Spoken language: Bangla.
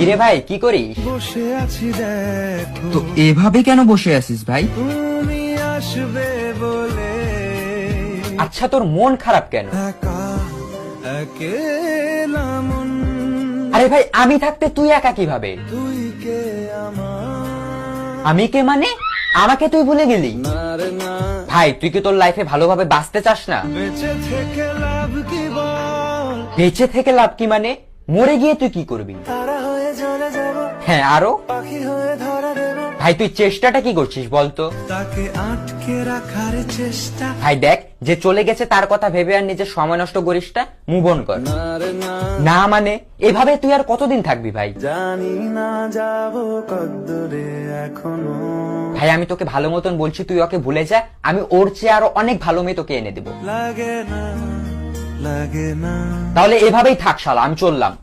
কিরে ভাই কি করিস? বসে আছি দেখো তো এভাবে কেন বসে আছিস ভাই? তুমি আসবে বলে আচ্ছা তোর মন খারাপ কেন? একা একেলা মন আরে ভাই আমি থাকতে তুই একা কিভাবে? তুই কে আমার আমি কে মানে? আমাকে তুই ভুলে গেলি? না রে না ভাই তুই কি তোর লাইফে ভালোভাবে বাঁচতে চাস না? বেঁচে থেকে লাভ কি বল বেঁচে থেকে লাভ কি মানে? মরে গিয়ে তুই কি করবি? তারা হয়ে চলে যাব হ্যাঁ আরো? পাখি হয়ে ধরা দেব ভাই তুই চেষ্টাটা কি করছিস বলতো? তাকে আটকে রাখার চেষ্টা ভাই দেখ যে চলে গেছে তার কথা ভেবে আর নিজের সময় নষ্ট করিস না, মুভ অন কর। না রে না না মানে এভাবে তুই আর কতদিন থাকবি ভাই? জানি না যাব কদ্দূরে এখনো ভাই আমি তোকে ভালো মতন বলছি তুই ওকে ভুলে যা, আমি ওর চেয়ে আরো অনেক ভালো মেয়ে তোকে এনে দেবো। লাগে না তাহলে এভাবেই থাক শালা, আমি চললাম।